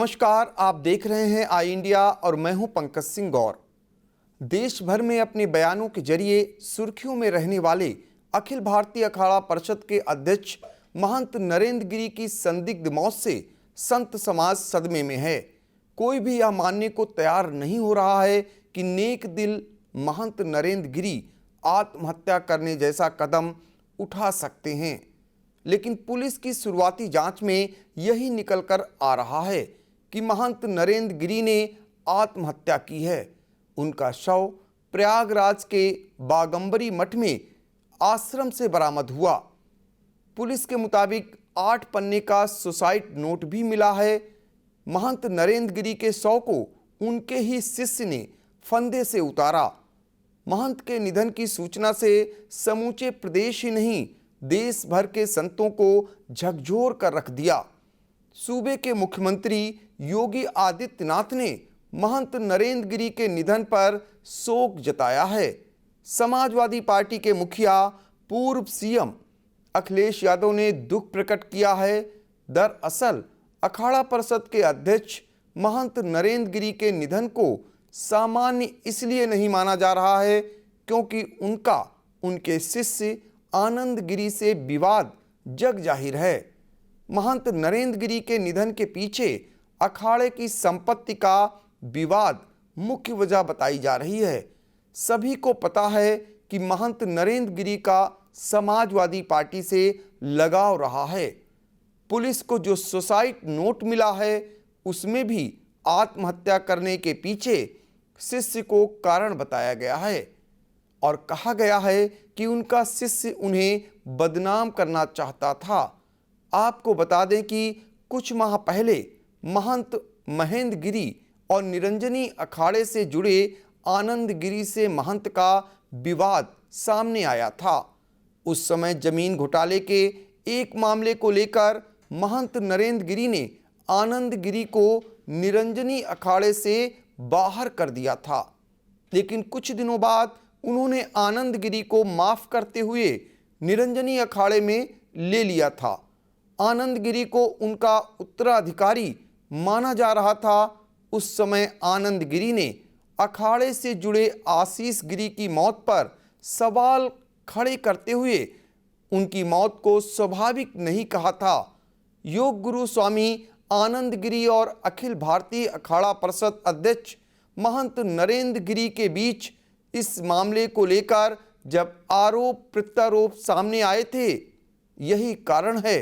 नमस्कार, आप देख रहे हैं आई इंडिया और मैं हूं पंकज सिंह गौर। देश भर में अपने बयानों के जरिए सुर्खियों में रहने वाले अखिल भारतीय अखाड़ा परिषद के अध्यक्ष महंत नरेंद्र गिरी की संदिग्ध मौत से संत समाज सदमे में है। कोई भी यह मानने को तैयार नहीं हो रहा है कि नेक दिल महंत नरेंद्र गिरी आत्महत्या करने जैसा कदम उठा सकते हैं, लेकिन पुलिस की शुरुआती जांच में यही निकल कर आ रहा है कि महंत नरेंद्र गिरी ने आत्महत्या की है। उनका शव प्रयागराज के बागंबरी मठ में आश्रम से बरामद हुआ। पुलिस के मुताबिक 8 पन्ने का सुसाइड नोट भी मिला है। महंत नरेंद्र गिरी के शव को उनके ही शिष्य ने फंदे से उतारा। महंत के निधन की सूचना से समूचे प्रदेश ही नहीं, देश भर के संतों को झकझोर कर रख दिया। सूबे के मुख्यमंत्री योगी आदित्यनाथ ने महंत नरेंद्र गिरी के निधन पर शोक जताया है। समाजवादी पार्टी के मुखिया पूर्व सीएम अखिलेश यादव ने दुख प्रकट किया है। दरअसल अखाड़ा परिषद के अध्यक्ष महंत नरेंद्र गिरी के निधन को सामान्य इसलिए नहीं माना जा रहा है क्योंकि उनके शिष्य आनंद गिरी से विवाद जग जाहिर है। महंत नरेंद्र गिरी के निधन के पीछे अखाड़े की संपत्ति का विवाद मुख्य वजह बताई जा रही है। सभी को पता है कि महंत नरेंद्र गिरी का समाजवादी पार्टी से लगाव रहा है। पुलिस को जो सुसाइड नोट मिला है उसमें भी आत्महत्या करने के पीछे शिष्य को कारण बताया गया है और कहा गया है कि उनका शिष्य उन्हें बदनाम करना चाहता था। आपको बता दें कि कुछ माह पहले महंत महेंद्र गिरी और निरंजनी अखाड़े से जुड़े आनंद गिरी से महंत का विवाद सामने आया था। उस समय जमीन घोटाले के एक मामले को लेकर महंत नरेंद्र गिरी ने आनंद गिरी को निरंजनी अखाड़े से बाहर कर दिया था, लेकिन कुछ दिनों बाद उन्होंने आनंद गिरी को माफ करते हुए निरंजनी अखाड़े में ले लिया था। आनंद गिरी को उनका उत्तराधिकारी माना जा रहा था। उस समय आनंद गिरी ने अखाड़े से जुड़े आशीष गिरी की मौत पर सवाल खड़े करते हुए उनकी मौत को स्वाभाविक नहीं कहा था। योग गुरु स्वामी आनंद गिरी और अखिल भारतीय अखाड़ा परिषद अध्यक्ष महंत नरेंद्र गिरी के बीच इस मामले को लेकर जब आरोप प्रत्यारोप सामने आए थे, यही कारण है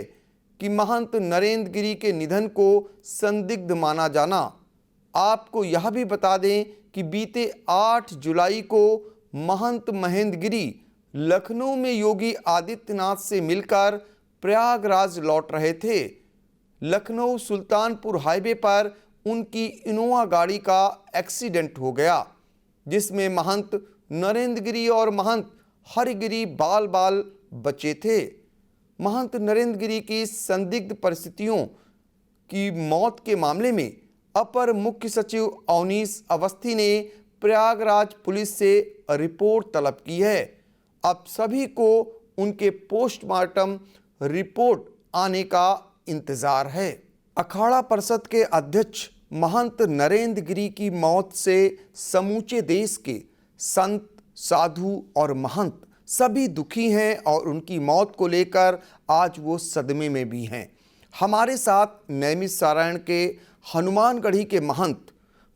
कि महंत नरेंद्र गिरी के निधन को संदिग्ध माना जाना। आपको यह भी बता दें कि बीते 8 जुलाई को महंत महेंद्र गिरी लखनऊ में योगी आदित्यनाथ से मिलकर प्रयागराज लौट रहे थे। लखनऊ सुल्तानपुर हाईवे पर उनकी इनोवा गाड़ी का एक्सीडेंट हो गया, जिसमें महंत नरेंद्र गिरी और महंत हरिगिरी बाल बाल बचे थे। महंत नरेंद्र गिरी की संदिग्ध परिस्थितियों की मौत के मामले में अपर मुख्य सचिव अवनीश अवस्थी ने प्रयागराज पुलिस से रिपोर्ट तलब की है। अब सभी को उनके पोस्टमार्टम रिपोर्ट आने का इंतजार है। अखाड़ा परिषद के अध्यक्ष महंत नरेंद्र गिरी की मौत से समूचे देश के संत, साधु और महंत सभी दुखी हैं और उनकी मौत को लेकर आज वो सदमे में भी हैं। हमारे साथ नैमिषारण्य के हनुमानगढ़ी के महंत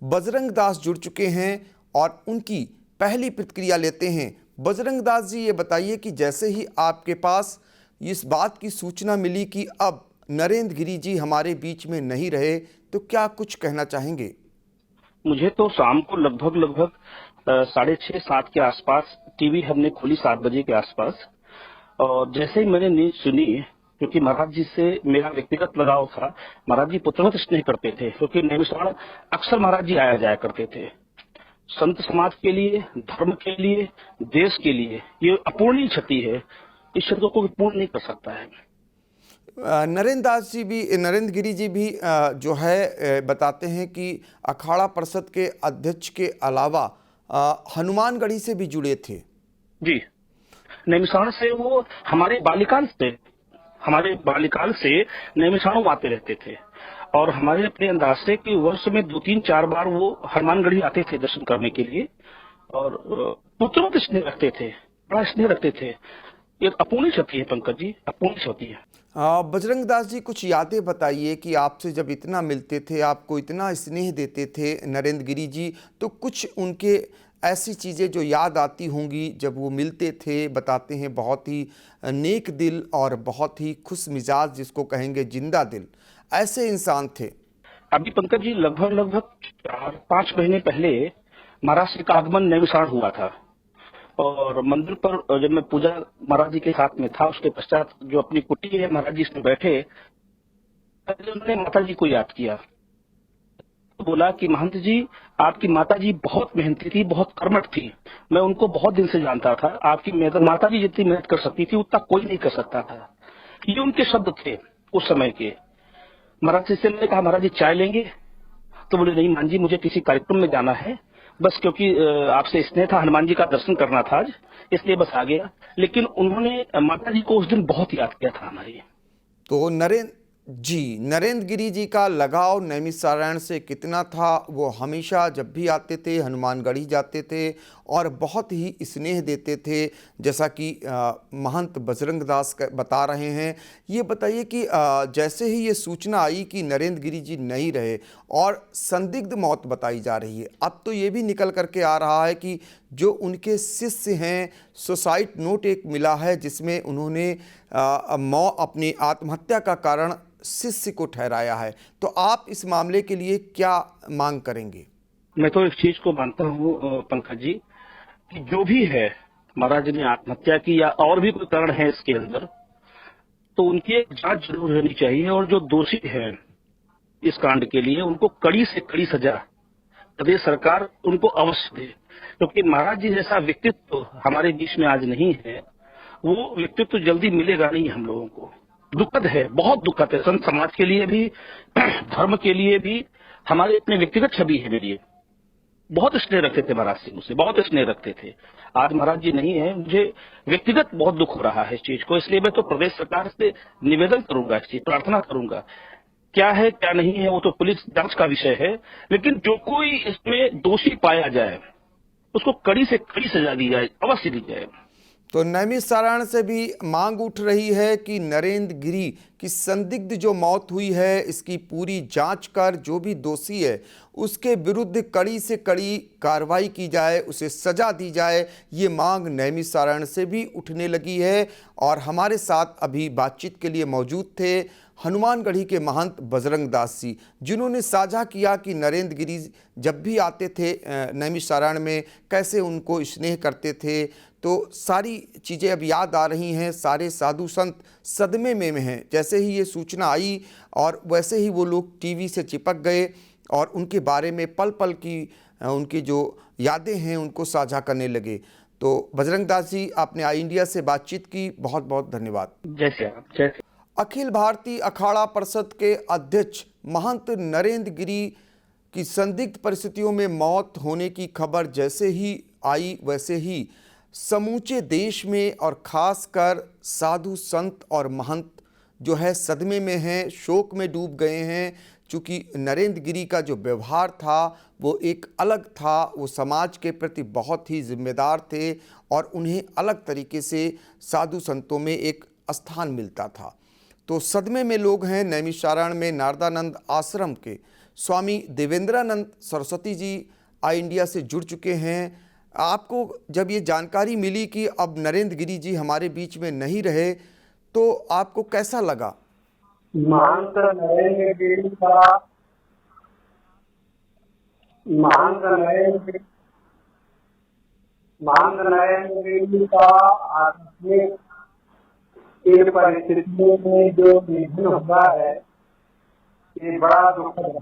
बजरंग दास जुड़ चुके हैं और उनकी पहली प्रतिक्रिया लेते हैं। बजरंग दास जी, ये बताइए कि जैसे ही आपके पास इस बात की सूचना मिली कि अब नरेंद्र गिरी जी हमारे बीच में नहीं रहे, तो क्या कुछ कहना चाहेंगे? मुझे तो शाम को लगभग 6:30-7 के आसपास टीवी हमने खोली 7 बजे के आसपास, और जैसे ही मैंने न्यूज सुनी, क्योंकि महाराज जी से मेरा व्यक्तिगत लगाव था। महाराज जी पुत्रवत स्नेह करते थे, क्योंकि नैमिषारण्य अक्सर महाराज जी आया जाया करते थे। संत समाज के लिए, धर्म के लिए, देश के लिए ये अपूर्णीय क्षति है। इस क्षति को कोई पूर्ण नहीं कर सकता है। नरेंद्र गिरी जी भी जो है बताते हैं कि अखाड़ा परिषद के अध्यक्ष के अलावा हनुमानगढ़ी से भी जुड़े थे। जी, नैमिषारण्य से वो हमारे बाल्यकाल से नैमिषारण्य आते रहते थे। और हमारे अपने अंदाज से कि वर्ष में 2-3-4 बार वो हनुमानगढ़ी आते थे दर्शन करने के लिए, और पुत्रों के स्नेह रखते थे, बड़ा स्नेह रखते थे। ये अपूर्णीय क्षति है पंकज जी, अपूर्णीय क्षति है। बजरंग दास जी, कुछ यादें बताइए कि आपसे जब इतना मिलते थे, आपको इतना स्नेह देते थे नरेंद्र गिरी जी, तो कुछ उनके ऐसी चीज़ें जो याद आती होंगी जब वो मिलते थे। बताते हैं बहुत ही नेक दिल और बहुत ही खुश मिजाज, जिसको कहेंगे जिंदा दिल, ऐसे इंसान थे। अभी पंकज जी लगभग 4-5 महीने पहले महाराज श्री का आगमन नैमिषारण्य हुआ था, और मंदिर पर जब मैं पूजा महाराज जी के साथ में था, उसके पश्चात जो अपनी कुटी है महाराज जी इसमें बैठे, पहले उन्होंने माता जी को याद किया। तो बोला कि महंत जी, आपकी माता जी बहुत मेहनती थी, बहुत कर्मठ थी, मैं उनको बहुत दिन से जानता था। आपकी माता जी जितनी मेहनत कर सकती थी उतना कोई नहीं कर सकता था। ये उनके शब्द थे उस समय के। महाराज जी से मैंने कहा, महाराज जी चाय लेंगे? तो बोले नहीं मान जी, मुझे किसी कार्यक्रम में जाना है, बस क्योंकि आपसे स्नेह था, हनुमान जी का दर्शन करना था आज, इसलिए बस आ गया। लेकिन उन्होंने माता जी को उस दिन बहुत याद किया था हमारी। तो नरेंद्र गिरी जी का लगाव नैमिषारण्य से कितना था, वो हमेशा जब भी आते थे हनुमानगढ़ी जाते थे और बहुत ही स्नेह देते थे, जैसा कि महंत बजरंग दास बता रहे हैं। ये बताइए कि जैसे ही ये सूचना आई कि नरेंद्र गिरी जी नहीं रहे और संदिग्ध मौत बताई जा रही है, अब तो ये भी निकल करके आ रहा है कि जो उनके शिष्य हैं, सुसाइड नोट एक मिला है जिसमें उन्होंने अपनी आत्महत्या का कारण शिष्य को ठहराया है। तो आप इस मामले के लिए क्या मांग करेंगे? मैं तो एक चीज को मानता हूँ पंकज जी, कि जो भी है महाराज जी ने आत्महत्या की या और भी कोई कारण है इसके अंदर, तो उनकी एक जांच जरूर होनी चाहिए, और जो दोषी है इस कांड के लिए उनको कड़ी से कड़ी सजा प्रदेश सरकार उनको अवश्य दे। क्योंकि महाराज जी जैसा व्यक्तित्व हमारे बीच में आज नहीं है, वो व्यक्तित्व जल्दी मिलेगा नहीं हम लोगों को। दुखद है, बहुत दुखद है, संत समाज के लिए भी, धर्म के लिए भी, हमारे अपने व्यक्तिगत छवि है मेरी। बहुत स्नेह रखते थे महाराज सिंह, मुझसे बहुत स्नेह रखते थे। आज महाराज जी नहीं है, मुझे व्यक्तिगत बहुत दुख हो रहा है इस चीज को। इसलिए मैं तो प्रदेश सरकार से निवेदन करूंगा, इस चीज प्रार्थना करूंगा। क्या है क्या नहीं है वो तो पुलिस जांच का विषय है, लेकिन जो कोई इसमें दोषी पाया जाए उसको कड़ी से कड़ी सजा दी जाए, अवश्य दी जाए। तो नैमिषारण्य से भी मांग उठ रही है कि नरेंद्र गिरी की संदिग्ध जो मौत हुई है, इसकी पूरी जांच कर जो भी दोषी है उसके विरुद्ध कड़ी से कड़ी कार्रवाई की जाए, उसे सजा दी जाए। ये मांग नैमिषारण्य से भी उठने लगी है। और हमारे साथ अभी बातचीत के लिए मौजूद थे हनुमानगढ़ी के महंत बजरंग दास जी, जिन्होंने साझा किया कि नरेंद्र गिरी जब भी आते थे नैमिषारण्य में कैसे उनको स्नेह करते थे। तो सारी चीज़ें अब याद आ रही हैं। सारे साधु संत सदमे में हैं। जैसे ही ये सूचना आई और वैसे ही वो लोग टीवी से चिपक गए और उनके बारे में पल पल की उनकी जो यादें हैं उनको साझा करने लगे। तो बजरंग दास जी, आपने आई इंडिया से बातचीत की, बहुत बहुत धन्यवाद। जैसे अखिल भारतीय अखाड़ा परिषद के अध्यक्ष महंत नरेंद्र गिरी की संदिग्ध परिस्थितियों में मौत होने की खबर जैसे ही आई, वैसे ही समूचे देश में और खासकर साधु संत और महंत जो है सदमे में हैं, शोक में डूब गए हैं। चूँकि नरेंद्र गिरी का जो व्यवहार था वो एक अलग था, वो समाज के प्रति बहुत ही जिम्मेदार थे और उन्हें अलग तरीके से साधु संतों में एक स्थान मिलता था। तो सदमे में लोग हैं। नैमिषारण्य में नारदानंद आश्रम के स्वामी देवेंद्रानंद सरस्वती जी आई इंडिया से जुड़ चुके हैं। आपको जब ये जानकारी मिली कि अब नरेंद्र गिरी जी हमारे बीच में नहीं रहे, तो आपको कैसा लगा? महंत नरेंद्र गिरी का आकस्मिक इन परिस्थितियों में जो निधन हुआ है, ये बड़ा दुखद है।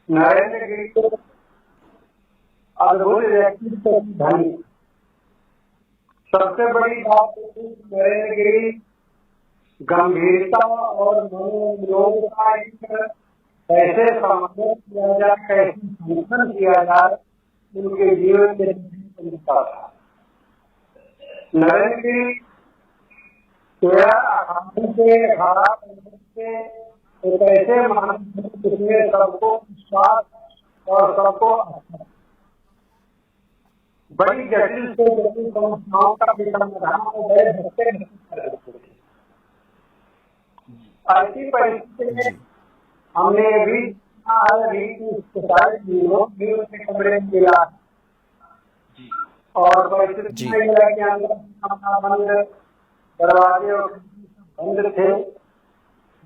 नरेंद्र गिरी को अद्भुत व्यक्तित्व धनी। सबसे बड़ी बात नरेंद्र गिरी गंभीरता और मनोयोग का कैसे समाधान किया जाए, कैसे संगठन किया जाए, उनके जीवन में था। नरेंद्र गिरी एक ऐसे महान जिसमें सबको विश्वास और सबको बड़ी जटिल से जटिल समस्याओं का भी समाधान हो गए ऐसी परिस्थिति में हमने भी कमरे में मिला और परिस्थिति में मिला कि अंदर बंद दरवाजे और बंद थे।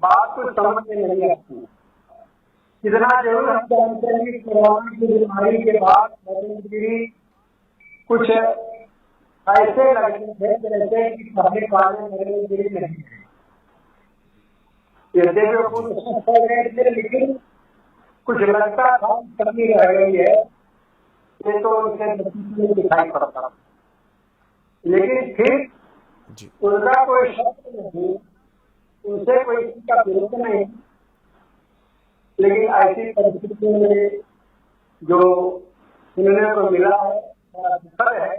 बात कुछ समझ में नहीं आती। कितना जरूर हम जानते हैं कि कोरोना की बीमारी के बाद नरेंद्रगिरी कुछ ऐसे लगते थे जैसे कि पहले वाले नरेंद्रगिरी नहीं है। यद्यपि लेकिन कुछ लगता था कमी रह गई है, ये तो उनसे दिखाई पड़ता। लेकिन फिर उनका कोई शब्द नहीं, उनसे कोई का विरोध नहीं, लेकिन ऐसी परिस्थिति में जो सुनने को मिला है बड़ा दुखद है।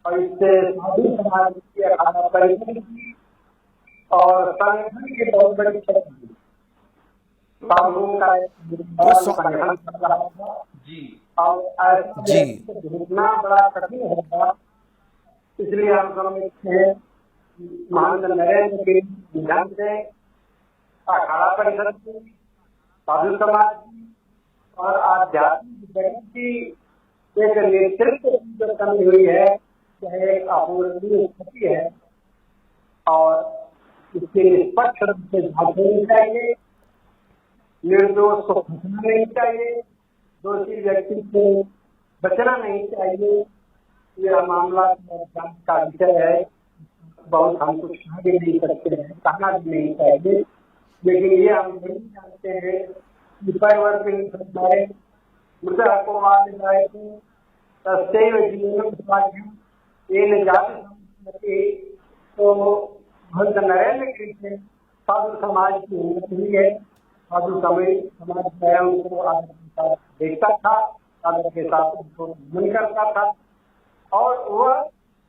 और इससे साधु समाज की अखाड़ा परिषद की और संगठन की बहुत बड़ी क्षति हुई। साधुओं का संगठन कर रहा था और ऐसा ढूंढना बड़ा कठिन होगा। इसलिए हम समझते हैं महान नरेंद्र के निधन से अखाड़ा परिषद की, साधु समाज की और आध्यात्मिक जगत की एक नेतृत्व जो कमी हुई है, यह एक अपूरणीय स्थिति है और इसके निष्पक्ष रूप से जांच होनी चाहिए। निर्दोष को फंसना नहीं चाहिए, दोषी व्यक्ति से बचना नहीं चाहिए। यह मामला जांच का विषय है। बहुत हम कुछ कहा भी नहीं सकते हैं, कहना भी नहीं चाहिए, लेकिन ये हम नहीं जानते हैं कि परिवर्तन मृदा को मान जाए तो भक्त नरेंद्र कृष्ण साधु समाज की उन्नति हुई है। साधु समाज उनको आदर के साथ देखता था, आदर के साथ उनको मन करता था और वह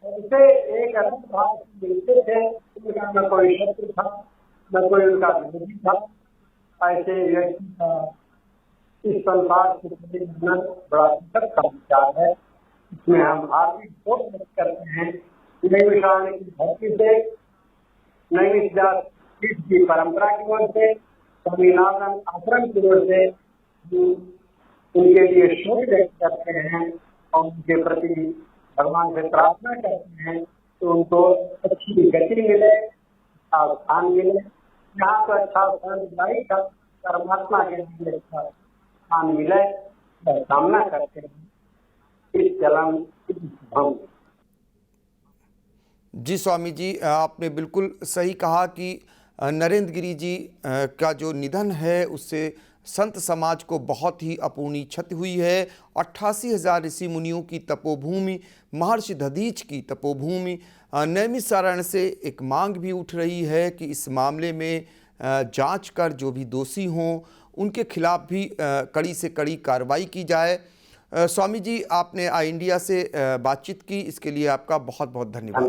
उनसे एक अलग भाव मिलते थे। उनका न कोई शत्रु था, न कोई उनका विरोधी था। ऐसे व्यक्ति का इस संसार के प्रति बड़ा दुखद का विचार है। इसमें हम हार्दिक शोक व्यक्त करते हैं। नई विश्राम की धरती से, नई विद्यापीठ की परंपरा की ओर से, स्वामीनाथन आश्रम की ओर से उनके लिए शोक व्यक्त करते हैं और उनके प्रति भगवान से प्रार्थना करते हैं तो उनको अच्छी गति मिले, स्थान मिले। यहाँ तो अच्छा स्थान का परमात्मा के लिए अच्छा स्थान मिले, कामना करते हैं इस जन्म हम। जी स्वामी जी, आपने बिल्कुल सही कहा कि नरेंद्र गिरी जी का जो निधन है उससे संत समाज को बहुत ही अपूर्णीय क्षति हुई है। 88,000 ऋषि मुनियों की तपोभूमि, महर्षि दधीच की तपोभूमि नैमिषारण्य से एक मांग भी उठ रही है कि इस मामले में जांच कर जो भी दोषी हों उनके खिलाफ भी कड़ी से कड़ी कार्रवाई की जाए। स्वामी जी, आपने आई इंडिया से बातचीत की, इसके लिए आपका बहुत बहुत धन्यवाद।